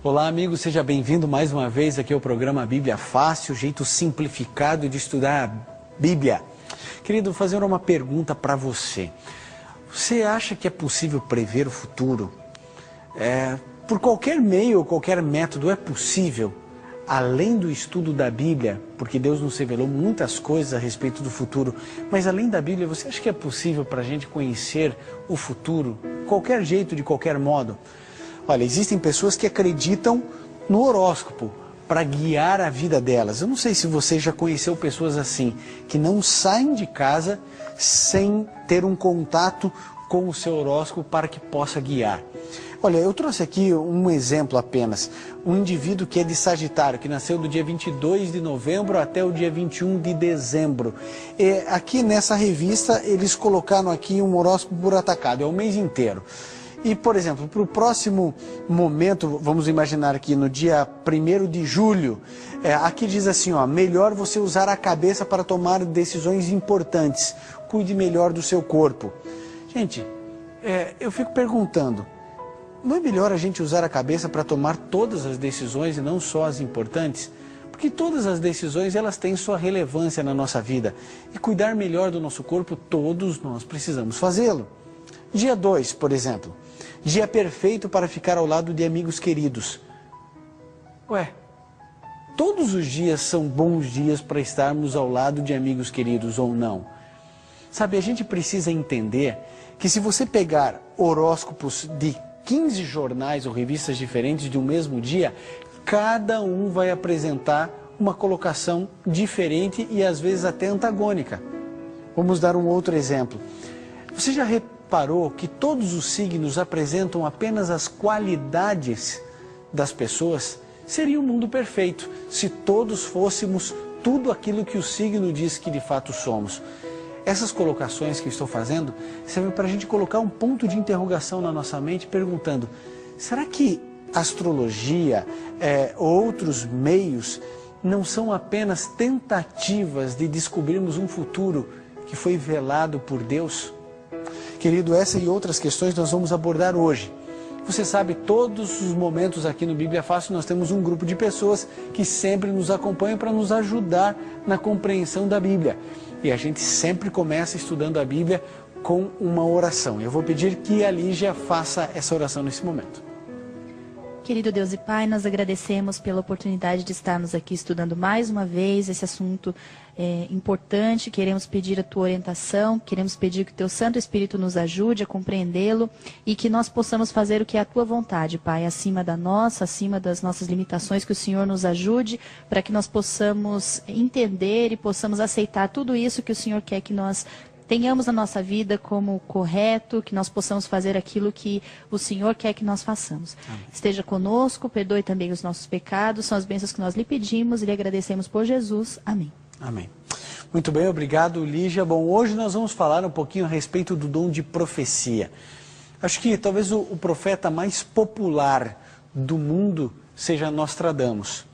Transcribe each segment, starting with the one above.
Olá, amigo, seja bem-vindo mais uma vez aqui ao programa Bíblia Fácil, jeito simplificado de estudar a Bíblia. Querido, vou fazer uma pergunta para você. Você acha que é possível prever o futuro? Por qualquer meio ou qualquer método é possível, além do estudo da Bíblia, porque Deus nos revelou muitas coisas a respeito do futuro, mas além da Bíblia, você acha que é possível para a gente conhecer o futuro, de qualquer jeito, de qualquer modo? Olha, existem pessoas que acreditam no horóscopo para guiar a vida delas. Eu não sei se você já conheceu pessoas assim, que não saem de casa sem ter um contato com o seu horóscopo para que possa guiar. Olha, eu trouxe aqui um exemplo apenas. Um indivíduo que é de Sagitário, que nasceu do dia 22 de novembro até o dia 21 de dezembro. E aqui nessa revista eles colocaram aqui um horóscopo por atacado, é o mês inteiro. E, por exemplo, para o próximo momento, vamos imaginar aqui no dia 1º de julho, aqui diz assim, ó, melhor você usar a cabeça para tomar decisões importantes, cuide melhor do seu corpo. Gente, eu fico perguntando, não é melhor a gente usar a cabeça para tomar todas as decisões e não só as importantes? Porque todas as decisões, elas têm sua relevância na nossa vida. E cuidar melhor do nosso corpo, todos nós precisamos fazê-lo. Dia 2, por exemplo. Dia perfeito para ficar ao lado de amigos queridos. Todos os dias são bons dias para estarmos ao lado de amigos queridos ou não? Sabe, a gente precisa entender que se você pegar horóscopos de 15 jornais ou revistas diferentes de um mesmo dia, cada um vai apresentar uma colocação diferente e às vezes até antagônica. Vamos dar um outro exemplo. Você já reparou que todos os signos apresentam apenas as qualidades das pessoas? Seria um mundo perfeito se todos fôssemos tudo aquilo que o signo diz que de fato somos. Essas colocações que estou fazendo servem para a gente colocar um ponto de interrogação na nossa mente, perguntando, será que a astrologia, outros meios, não são apenas tentativas de descobrirmos um futuro que foi velado por Deus? Querido, essa e outras questões nós vamos abordar hoje. Você sabe, todos os momentos aqui no Bíblia Fácil nós temos um grupo de pessoas que sempre nos acompanham para nos ajudar na compreensão da Bíblia. E a gente sempre começa estudando a Bíblia com uma oração. Eu vou pedir que a Lígia faça essa oração nesse momento. Querido Deus e Pai, nós agradecemos pela oportunidade de estarmos aqui estudando mais uma vez esse assunto importante. Queremos pedir a Tua orientação, queremos pedir que o Teu Santo Espírito nos ajude a compreendê-lo e que nós possamos fazer o que é a Tua vontade, Pai, acima da nossa, acima das nossas limitações, que o Senhor nos ajude para que nós possamos entender e possamos aceitar tudo isso que o Senhor quer que nós tenhamos na nossa vida como correto, que nós possamos fazer aquilo que o Senhor quer que nós façamos. Amém. Esteja conosco, perdoe também os nossos pecados, são as bênçãos que nós lhe pedimos e lhe agradecemos por Jesus. Amém. Amém. Muito bem, obrigado, Lígia. Bom, hoje nós vamos falar um pouquinho a respeito do dom de profecia. Acho que talvez o profeta mais popular do mundo seja Nostradamus.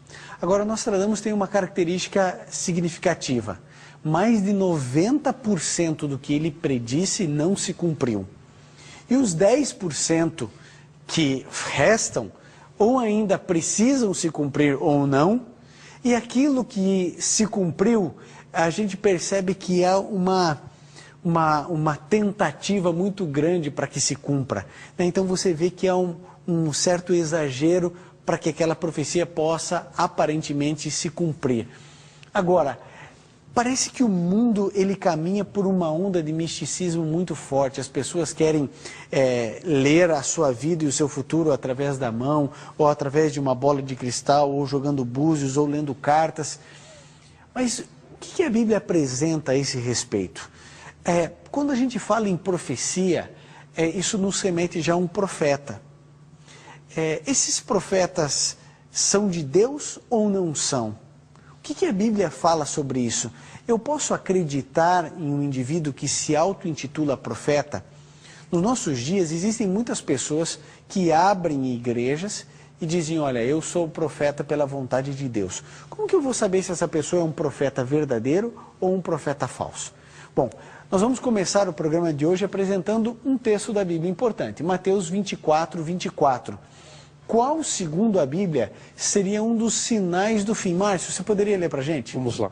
Agora, Nostradamus tem uma característica significativa. Mais de 90% do que ele predisse não se cumpriu. E os 10% que restam, ou ainda precisam se cumprir ou não, e aquilo que se cumpriu, a gente percebe que há uma tentativa muito grande para que se cumpra. Então você vê que há um certo exagero para que aquela profecia possa aparentemente se cumprir. Agora, parece que o mundo ele caminha por uma onda de misticismo muito forte. As pessoas querem ler a sua vida e o seu futuro através da mão, ou através de uma bola de cristal, ou jogando búzios, ou lendo cartas. Mas o que a Bíblia apresenta a esse respeito? Quando a gente fala em profecia, isso nos remete já a um profeta. Esses profetas são de Deus ou não são? O que a Bíblia fala sobre isso? Eu posso acreditar em um indivíduo que se auto-intitula profeta? Nos nossos dias existem muitas pessoas que abrem igrejas e dizem, olha, eu sou profeta pela vontade de Deus. Como que eu vou saber se essa pessoa é um profeta verdadeiro ou um profeta falso? Bom, nós vamos começar o programa de hoje apresentando um texto da Bíblia importante, Mateus 24, 24. qual, segundo a Bíblia, seria um dos sinais do fim? Márcio, você poderia ler para a gente? Vamos lá.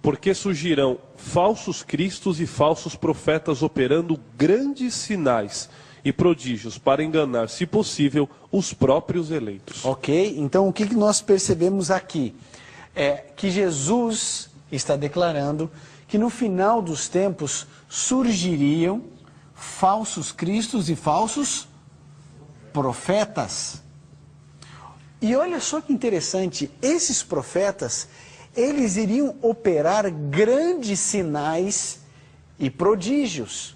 Porque surgirão falsos cristos e falsos profetas operando grandes sinais e prodígios para enganar, se possível, os próprios eleitos. Ok, então o que nós percebemos aqui? É que Jesus está declarando que no final dos tempos surgiriam falsos cristos e falsos profetas. E olha só que interessante, esses profetas, eles iriam operar grandes sinais e prodígios.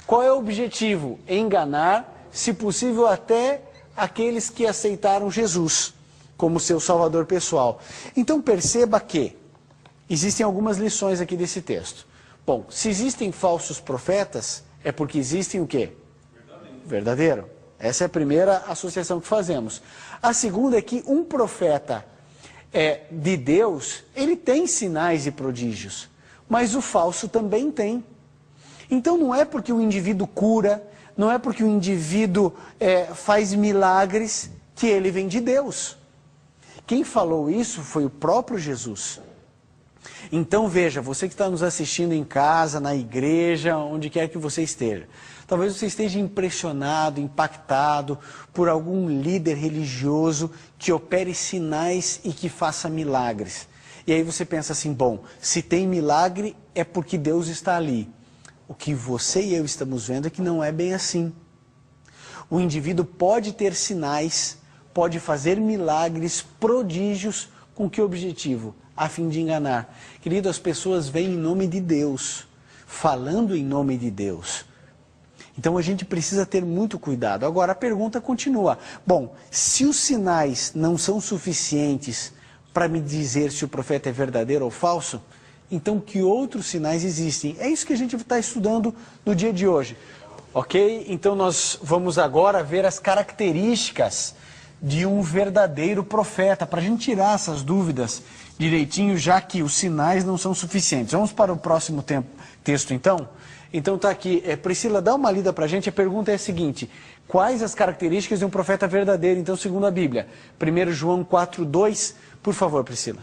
Qual é o objetivo? Enganar, se possível, até aqueles que aceitaram Jesus como seu salvador pessoal. Então perceba que existem algumas lições aqui desse texto. Bom, se existem falsos profetas, é porque existem o quê? Verdadeiro. Essa é a primeira associação que fazemos. A segunda é que um profeta de Deus, ele tem sinais e prodígios, mas o falso também tem. Então não é porque o indivíduo cura, não é porque o indivíduo faz milagres que ele vem de Deus. Quem falou isso foi o próprio Jesus. Então veja, você que está nos assistindo em casa, na igreja, onde quer que você esteja. Talvez você esteja impressionado, impactado por algum líder religioso que opere sinais e que faça milagres. E aí você pensa assim, bom, se tem milagre é porque Deus está ali. O que você e eu estamos vendo é que não é bem assim. O indivíduo pode ter sinais, pode fazer milagres, prodígios, com que objetivo? A fim de enganar. Querido, as pessoas vêm em nome de Deus, falando em nome de Deus. Então a gente precisa ter muito cuidado. Agora a pergunta continua. Bom, se os sinais não são suficientes para me dizer se o profeta é verdadeiro ou falso, então que outros sinais existem? É isso que a gente está estudando no dia de hoje. Ok? Então nós vamos agora ver as características de um verdadeiro profeta, para a gente tirar essas dúvidas direitinho, já que os sinais não são suficientes. Vamos para o próximo texto então? Então está aqui, Priscila, dá uma lida para a gente. A pergunta é a seguinte: quais as características de um profeta verdadeiro, então, segundo a Bíblia? 1 João 4:2, por favor, Priscila.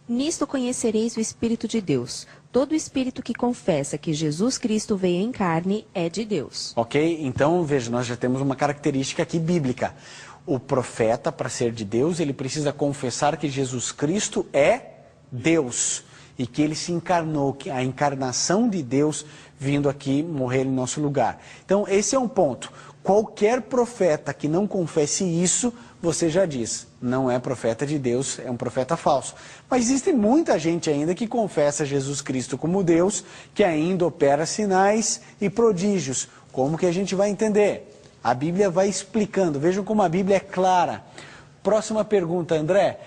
Nisto conhecereis o Espírito de Deus. Todo espírito que confessa que Jesus Cristo veio em carne é de Deus. Ok, então veja, nós já temos uma característica aqui bíblica. O profeta, para ser de Deus, ele precisa confessar que Jesus Cristo é Deus e que ele se encarnou, que a encarnação de Deus vindo aqui morrer em nosso lugar. Então esse é um ponto. Qualquer profeta que não confesse isso, você já diz, não é profeta de Deus, é um profeta falso. Mas existe muita gente ainda que confessa Jesus Cristo como Deus, que ainda opera sinais e prodígios. Como que a gente vai entender? A Bíblia vai explicando, vejam como a Bíblia é clara. Próxima pergunta, André.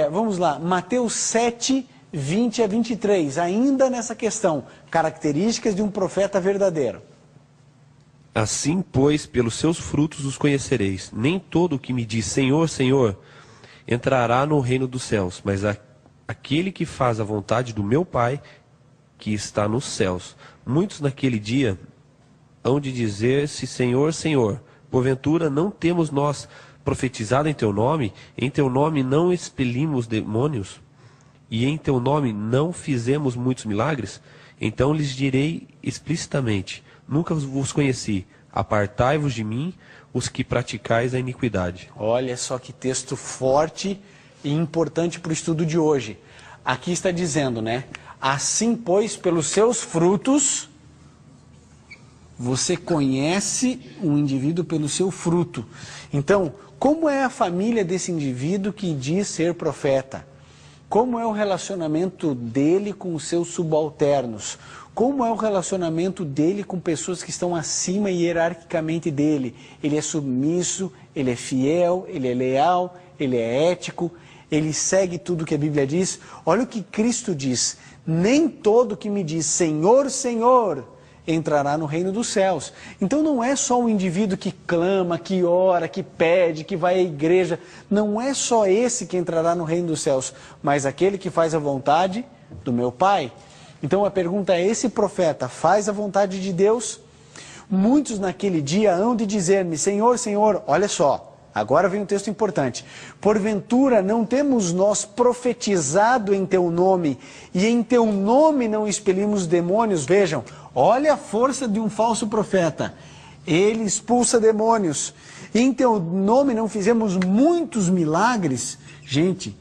Vamos lá, Mateus 7, 20 a 23, ainda nessa questão, características de um profeta verdadeiro. Assim, pois, pelos seus frutos os conhecereis. Nem todo o que me diz Senhor, Senhor, entrará no reino dos céus, mas aquele que faz a vontade do meu Pai, que está nos céus. Muitos naquele dia hão de dizer-se Senhor, Senhor, porventura não temos nós profetizado em teu nome não expelimos demônios, e em teu nome não fizemos muitos milagres? Então lhes direi explicitamente, nunca vos conheci, apartai-vos de mim, os que praticais a iniquidade. Olha só que texto forte e importante para o estudo de hoje. Aqui está dizendo, né? Assim, pois, pelos seus frutos, você conhece um indivíduo pelo seu fruto. Então, como é a família desse indivíduo que diz ser profeta? Como é o relacionamento dele com os seus subalternos? Como é o relacionamento dele com pessoas que estão acima hierarquicamente dele? Ele é submisso, ele é fiel, ele é leal, ele é ético, ele segue tudo que a Bíblia diz. Olha o que Cristo diz: nem todo que me diz Senhor, Senhor, entrará no reino dos céus. Então não é só o indivíduo que clama, que ora, que pede, que vai à igreja. Não é só esse que entrará no reino dos céus, mas aquele que faz a vontade do meu Pai. Então a pergunta é, esse profeta faz a vontade de Deus? Muitos naquele dia hão de dizer-me, Senhor, Senhor, olha só, agora vem um texto importante. Porventura não temos nós profetizado em teu nome, e em teu nome não expelimos demônios? Vejam, olha a força de um falso profeta. Ele expulsa demônios. E em teu nome não fizemos muitos milagres? Gente,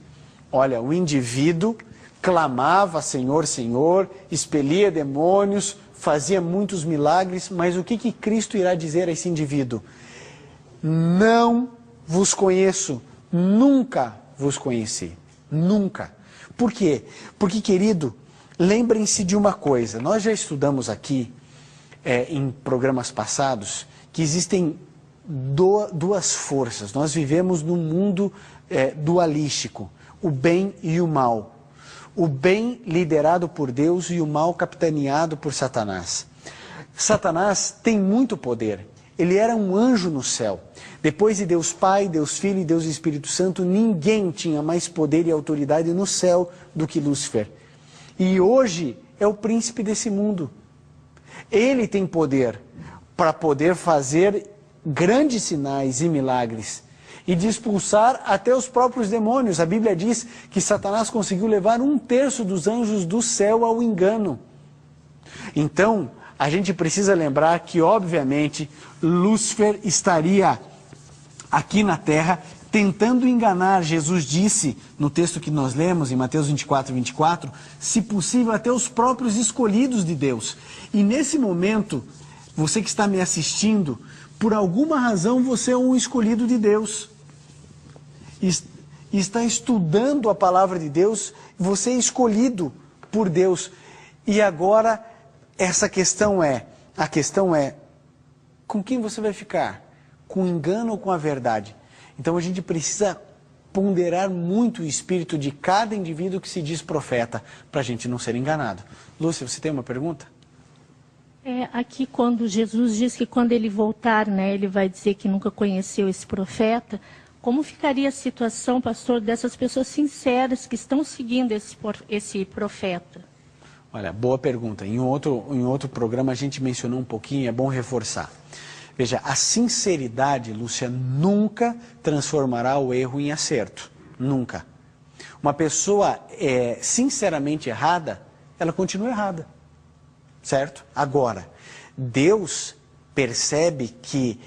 olha, o indivíduo clamava, Senhor, Senhor, expelia demônios, fazia muitos milagres, mas o que Cristo irá dizer a esse indivíduo? Não vos conheço, nunca vos conheci, nunca. Por quê? Porque, querido, lembrem-se de uma coisa, nós já estudamos aqui, em programas passados, que existem duas forças. Nós vivemos num mundo dualístico, o bem e o mal. O bem liderado por Deus e o mal capitaneado por Satanás. Satanás tem muito poder. Ele era um anjo no céu. Depois de Deus Pai, Deus Filho e Deus Espírito Santo, ninguém tinha mais poder e autoridade no céu do que Lúcifer. E hoje é o príncipe desse mundo. Ele tem poder para poder fazer grandes sinais e milagres e de expulsar até os próprios demônios. A Bíblia diz que Satanás conseguiu levar 1/3 dos anjos do céu ao engano. Então, a gente precisa lembrar que, obviamente, Lúcifer estaria aqui na terra tentando enganar. Jesus disse, no texto que nós lemos, em Mateus 24, se possível, até os próprios escolhidos de Deus. E nesse momento, você que está me assistindo, por alguma razão você é um escolhido de Deus. Está estudando a palavra de Deus, você é escolhido por Deus. E agora, a questão é, com quem você vai ficar? Com o engano ou com a verdade? Então a gente precisa ponderar muito o espírito de cada indivíduo que se diz profeta, para a gente não ser enganado. Lúcia, você tem uma pergunta? Aqui quando Jesus diz que quando ele voltar, né, ele vai dizer que nunca conheceu esse profeta, como ficaria a situação, pastor, dessas pessoas sinceras que estão seguindo esse profeta? Olha, boa pergunta. Em outro programa a gente mencionou um pouquinho, é bom reforçar. Veja, a sinceridade, Lúcia, nunca transformará o erro em acerto. Nunca. Uma pessoa sinceramente errada, ela continua errada. Certo? Agora, Deus percebe que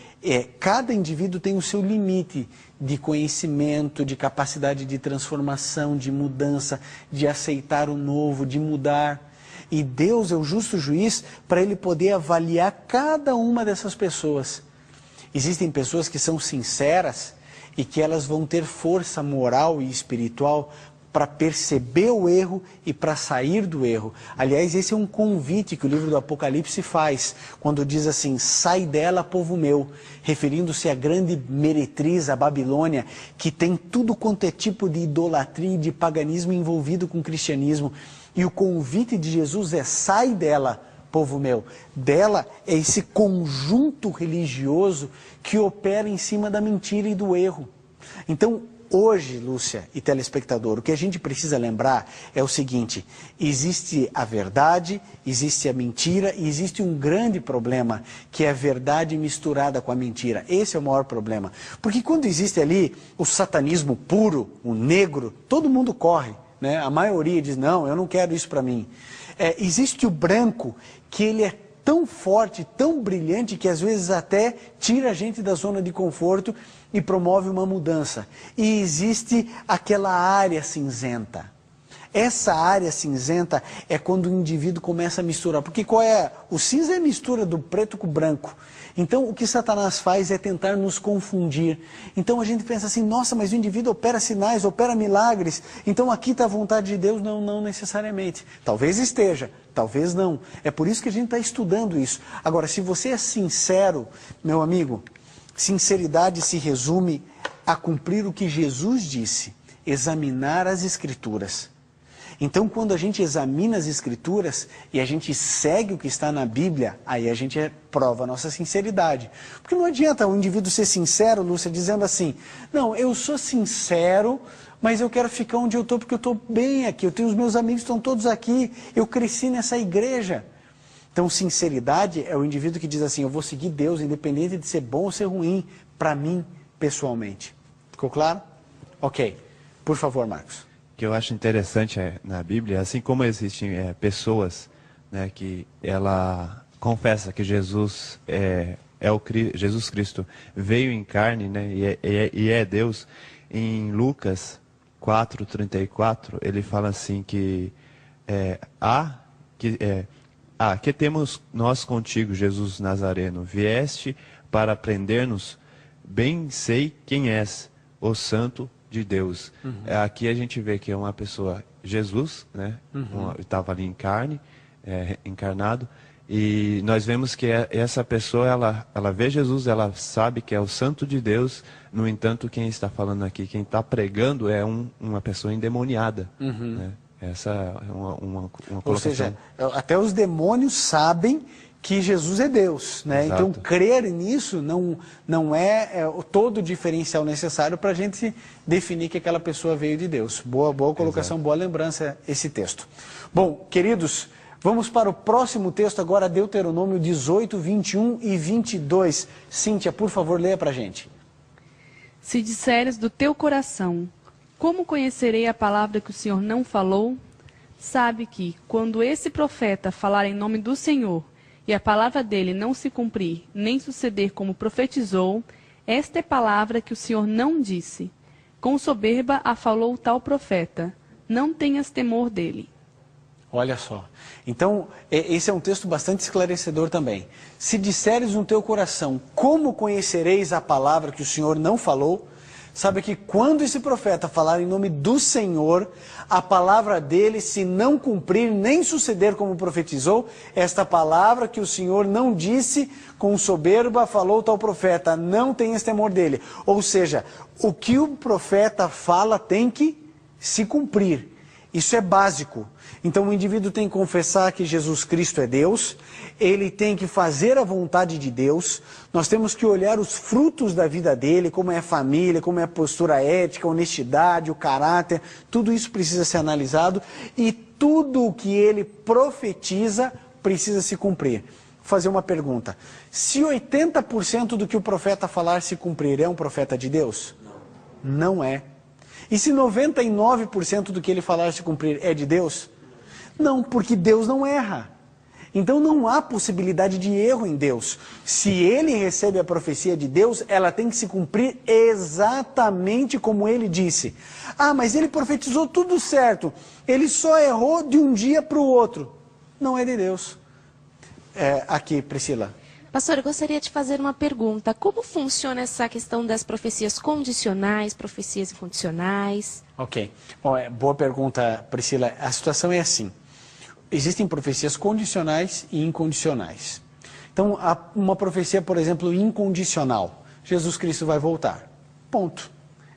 cada indivíduo tem o seu limite de conhecimento, de capacidade de transformação, de mudança, de aceitar o novo, de mudar. E Deus é o justo juiz para Ele poder avaliar cada uma dessas pessoas. Existem pessoas que são sinceras e que elas vão ter força moral e espiritual para perceber o erro e para sair do erro. Aliás, esse é um convite que o livro do Apocalipse faz, quando diz assim, sai dela, povo meu, referindo-se à grande meretriz, a Babilônia, que tem tudo quanto é tipo de idolatria e de paganismo envolvido com o cristianismo. E o convite de Jesus é, sai dela, povo meu. Dela é esse conjunto religioso que opera em cima da mentira e do erro. Então, hoje, Lúcia e telespectador, o que a gente precisa lembrar é o seguinte, existe a verdade, existe a mentira e existe um grande problema, que é a verdade misturada com a mentira. Esse é o maior problema. Porque quando existe ali o satanismo puro, o negro, todo mundo corre, né? A maioria diz, não, eu não quero isso para mim. Existe o branco, que ele é tão forte, tão brilhante, que às vezes até tira a gente da zona de conforto e promove uma mudança. E existe aquela área cinzenta. Essa área cinzenta é quando o indivíduo começa a misturar. Porque qual é? O cinza é a mistura do preto com o branco. Então o que Satanás faz é tentar nos confundir. Então a gente pensa assim, nossa, mas o indivíduo opera sinais, opera milagres. Então aqui está a vontade de Deus? Não, não necessariamente. Talvez esteja, talvez não. É por isso que a gente está estudando isso. Agora, se você é sincero, meu amigo, sinceridade se resume a cumprir o que Jesus disse, examinar as Escrituras. Então, quando a gente examina as Escrituras e a gente segue o que está na Bíblia, aí a gente prova a nossa sinceridade. Porque não adianta o indivíduo ser sincero, Lúcia, dizendo assim, não, eu sou sincero, mas eu quero ficar onde eu estou porque eu estou bem aqui, eu tenho os meus amigos, estão todos aqui, eu cresci nessa igreja. Então, sinceridade é o indivíduo que diz assim, eu vou seguir Deus, independente de ser bom ou ser ruim, para mim, pessoalmente. Ficou claro? Ok. Por favor, Marcos. O que eu acho interessante na Bíblia, assim como existem pessoas, né, que ela confessa que Jesus Jesus Cristo veio em carne, né, e é Deus. Em Lucas 4:34 ele fala assim que que temos nós contigo, Jesus Nazareno, vieste para prender-nos, bem sei quem és, o Santo de Deus. Aqui a gente vê que é uma pessoa, Jesus, né? Estava ali em carne, encarnado, e nós vemos que essa pessoa, ela vê Jesus, ela sabe que é o Santo de Deus. No entanto, quem está falando aqui, quem está pregando é uma pessoa endemoniada, né? Essa é uma colocação. Ou seja, até os demônios sabem que Jesus é Deus, né? Exato. Então, crer nisso não é todo o diferencial necessário para a gente definir que aquela pessoa veio de Deus. Boa colocação, boa lembrança esse texto. Bom, queridos, vamos para o próximo texto agora, Deuteronômio 18, 21 e 22. Cíntia, por favor, leia para a gente. Se disseres do teu coração, como conhecerei a palavra que o Senhor não falou? Sabe que, quando esse profeta falar em nome do Senhor, e a palavra dele não se cumprir, nem suceder como profetizou, esta é palavra que o Senhor não disse. Com soberba a falou tal profeta. Não tenhas temor dele. Olha só. Então, esse é um texto bastante esclarecedor também. Se disseres no teu coração, como conhecereis a palavra que o Senhor não falou? Sabe que quando esse profeta falar em nome do Senhor, a palavra dele, se não cumprir nem suceder como profetizou, esta palavra que o Senhor não disse, com soberba falou tal profeta, não tenhas temor dele. Ou seja, o que o profeta fala tem que se cumprir. Isso é básico. Então o indivíduo tem que confessar que Jesus Cristo é Deus, ele tem que fazer a vontade de Deus, nós temos que olhar os frutos da vida dele, como é a família, como é a postura ética, a honestidade, o caráter, tudo isso precisa ser analisado e tudo o que ele profetiza precisa se cumprir. Vou fazer uma pergunta, se 80% do que o profeta falar se cumprir, é um profeta de Deus? Não é. E se 99% do que ele falar se cumprir é de Deus? Não, porque Deus não erra. Então não há possibilidade de erro em Deus. Se ele recebe a profecia de Deus, ela tem que se cumprir exatamente como ele disse. Ah, mas ele profetizou tudo certo. Ele só errou de um dia para o outro. Não é de Deus. Aqui, Priscila. Pastor, eu gostaria de fazer uma pergunta. Como funciona essa questão das profecias condicionais, profecias incondicionais? Ok. Bom, boa pergunta, Priscila. A situação é assim. Existem profecias condicionais e incondicionais. Então, há uma profecia, por exemplo, incondicional. Jesus Cristo vai voltar. Ponto.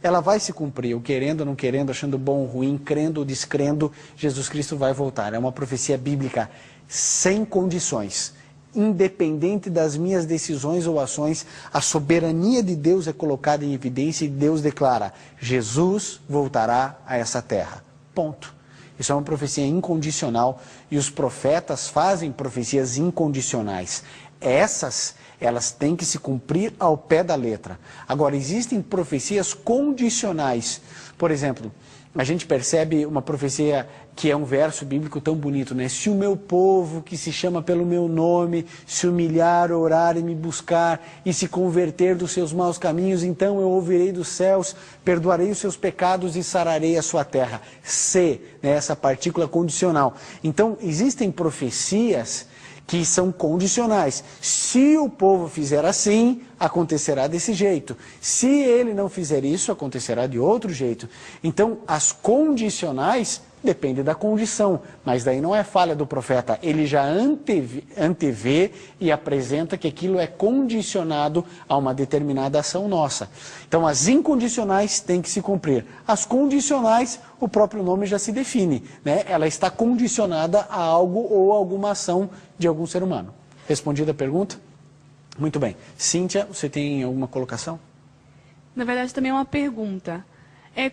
Ela vai se cumprir, eu querendo ou não querendo, achando bom ou ruim, crendo ou descrendo, Jesus Cristo vai voltar. É uma profecia bíblica sem condições. Independente das minhas decisões ou ações, a soberania de Deus é colocada em evidência e Deus declara, Jesus voltará a essa terra. Ponto. Isso é uma profecia incondicional e os profetas fazem profecias incondicionais. Elas têm que se cumprir ao pé da letra. Agora, existem profecias condicionais. Por exemplo, a gente percebe uma profecia que é um verso bíblico tão bonito, né? Se o meu povo, que se chama pelo meu nome, se humilhar, orar e me buscar, e se converter dos seus maus caminhos, então eu ouvirei dos céus, perdoarei os seus pecados e sararei a sua terra. Se, né? Essa partícula condicional. Então, existem profecias que são condicionais. Se o povo fizer assim, acontecerá desse jeito. Se ele não fizer isso, acontecerá de outro jeito. Então, as condicionais dependem da condição, mas daí não é falha do profeta. Ele já antevê e apresenta que aquilo é condicionado a uma determinada ação nossa. Então, as incondicionais têm que se cumprir. As condicionais, o próprio nome já se define, né? Ela está condicionada a algo ou alguma ação de algum ser humano. Respondida a pergunta? Muito bem. Cíntia, você tem alguma colocação? Na verdade, também é uma pergunta.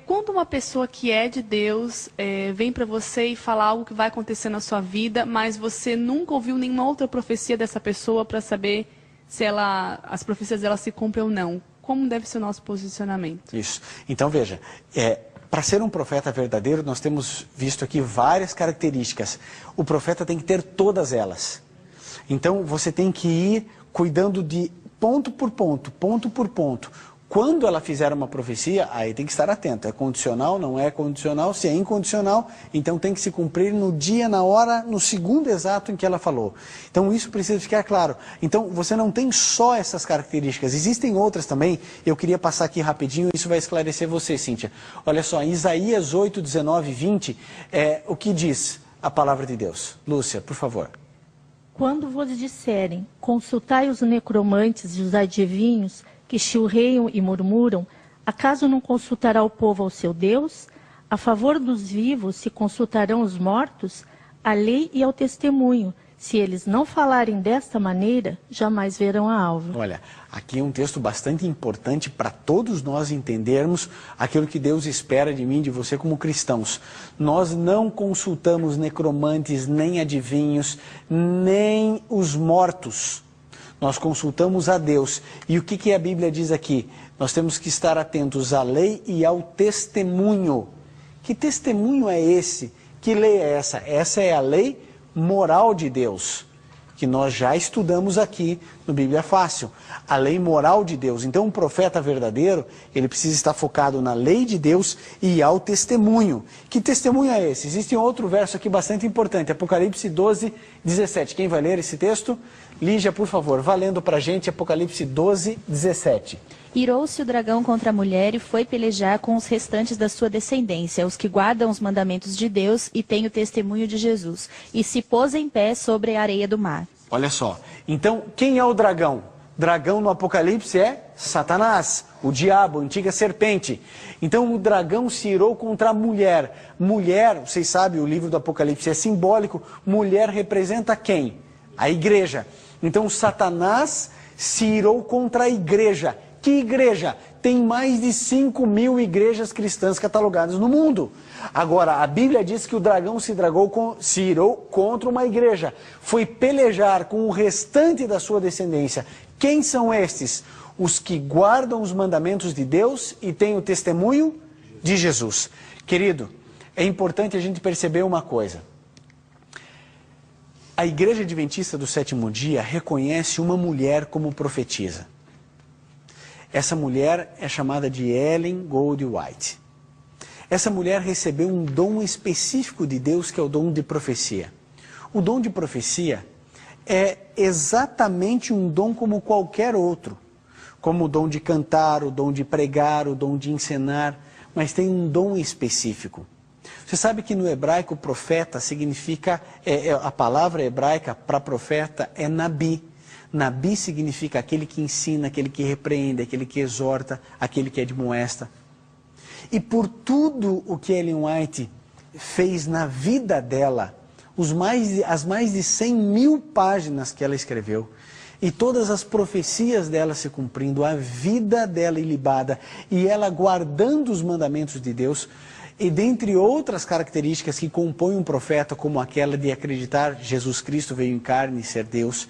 Quando uma pessoa que é de Deus vem para você e fala algo que vai acontecer na sua vida, mas você nunca ouviu nenhuma outra profecia dessa pessoa para saber se as profecias dela se cumprem ou não. como deve ser o nosso posicionamento. Isso. Então, veja, para ser um profeta verdadeiro, nós temos visto aqui várias características. O profeta tem que ter todas elas. Então, você tem que ir cuidando de ponto por ponto, ponto por ponto. Quando ela fizer uma profecia, aí tem que estar atento. É condicional, não é condicional? Se é incondicional, então tem que se cumprir no dia, na hora, no segundo exato em que ela falou. Então isso precisa ficar claro. Então você não tem só essas características, existem outras também. Eu queria passar aqui rapidinho, isso vai esclarecer você, Cíntia. Olha só, em Isaías 8, 19 e 20, o que diz a palavra de Deus? Lúcia, por favor. Quando vos disserem, consultai os necromantes e os adivinhos, que chilreiam e murmuram, acaso não consultará o povo ao seu Deus? A favor dos vivos se consultarão os mortos? A lei e ao testemunho. Se eles não falarem desta maneira, jamais verão a alva. Olha, aqui é um texto bastante importante para todos nós entendermos aquilo que Deus espera de mim e de você como cristãos. Nós não consultamos necromantes, nem adivinhos, nem os mortos. Nós consultamos a Deus. E o que a Bíblia diz aqui? Nós temos que estar atentos à lei e ao testemunho. Que testemunho é esse? Que lei é essa? Essa é a lei moral de Deus, que nós já estudamos aqui no Bíblia Fácil. A lei moral de Deus. Então, um profeta verdadeiro, ele precisa estar focado na lei de Deus e ao testemunho. Que testemunho é esse? Existe um outro verso aqui bastante importante, Apocalipse 12, 17. Quem vai ler esse texto? Lígia, por favor, valendo pra gente Apocalipse 12, 17. Irou-se o dragão contra a mulher e foi pelejar com os restantes da sua descendência, os que guardam os mandamentos de Deus e têm o testemunho de Jesus, e se pôs em pé sobre a areia do mar. Olha só, então quem é o dragão? Dragão no Apocalipse é Satanás, o diabo, a antiga serpente. Então o dragão se irou contra a mulher. Mulher, vocês sabem, o livro do Apocalipse é simbólico, mulher representa quem? A igreja. Então Satanás se irou contra a igreja. Que igreja? Tem mais de 5.000 igrejas cristãs catalogadas no mundo. Agora, a Bíblia diz que o dragão se irou contra uma igreja. Foi pelejar com o restante da sua descendência. Quem são estes? Os que guardam os mandamentos de Deus e têm o testemunho de Jesus. Querido, é importante a gente perceber uma coisa. A Igreja Adventista do Sétimo Dia reconhece uma mulher como profetisa. Essa mulher é chamada de Ellen Gold White. Essa mulher recebeu um dom específico de Deus, que é o dom de profecia. O dom de profecia é exatamente um dom como qualquer outro. Como o dom de cantar, o dom de pregar, o dom de ensinar, mas tem um dom específico. Você sabe que no hebraico profeta significa, a palavra hebraica para profeta é nabi. Nabi significa aquele que ensina, aquele que repreende, aquele que exorta, aquele que admoesta. E por tudo o que Ellen White fez na vida dela, as mais de 100.000 páginas que ela escreveu, e todas as profecias dela se cumprindo, a vida dela ilibada, e ela guardando os mandamentos de Deus, e dentre outras características que compõem um profeta, como aquela de acreditar que Jesus Cristo veio em carne e ser Deus,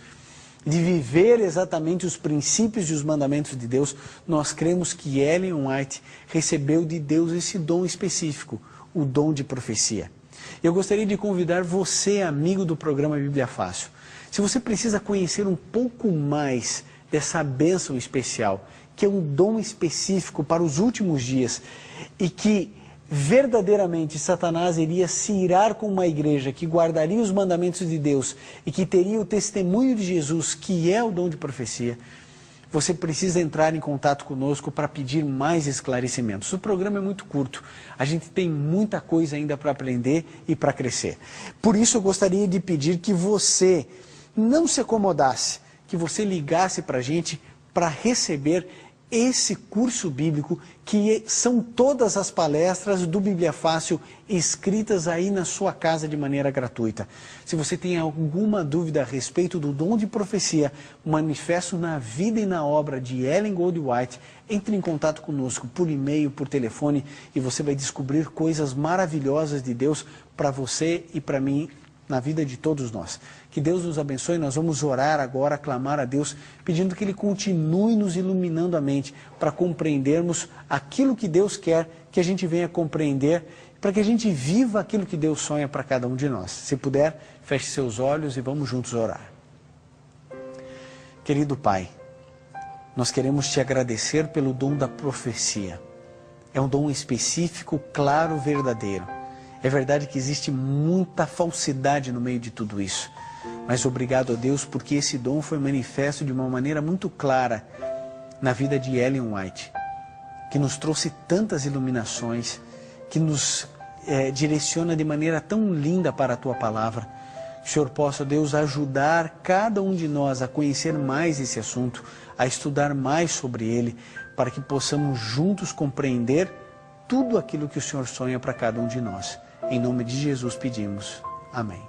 de viver exatamente os princípios e os mandamentos de Deus, nós cremos que Ellen White recebeu de Deus esse dom específico, o dom de profecia. Eu gostaria de convidar você, amigo do programa Bíblia Fácil, se você precisa conhecer um pouco mais dessa bênção especial, que é um dom específico para os últimos dias, e que verdadeiramente Satanás iria se irar com uma igreja que guardaria os mandamentos de Deus e que teria o testemunho de Jesus, que é o dom de profecia, você precisa entrar em contato conosco para pedir mais esclarecimentos. O programa é muito curto, a gente tem muita coisa ainda para aprender e para crescer. Por isso eu gostaria de pedir que você não se acomodasse, que você ligasse para a gente para receber esse curso bíblico, que são todas as palestras do Bíblia Fácil escritas aí na sua casa de maneira gratuita. Se você tem alguma dúvida a respeito do dom de profecia manifesto na vida e na obra de Ellen Gold White, entre em contato conosco por e-mail, por telefone, e você vai descobrir coisas maravilhosas de Deus para você e para mim na vida de todos nós. Que Deus nos abençoe. Nós vamos orar agora, clamar a Deus, pedindo que Ele continue nos iluminando a mente para compreendermos aquilo que Deus quer que a gente venha compreender, para que a gente viva aquilo que Deus sonha para cada um de nós. Se puder, feche seus olhos e vamos juntos orar. Querido Pai, nós queremos Te agradecer pelo dom da profecia. É um dom específico, claro, verdadeiro. É verdade que existe muita falsidade no meio de tudo isso. Mas obrigado a Deus porque esse dom foi manifesto de uma maneira muito clara na vida de Ellen White, que nos trouxe tantas iluminações, que nos direciona de maneira tão linda para a Tua palavra. Que o Senhor possa, Deus, ajudar cada um de nós a conhecer mais esse assunto, a estudar mais sobre ele, para que possamos juntos compreender tudo aquilo que o Senhor sonha para cada um de nós. Em nome de Jesus pedimos. Amém.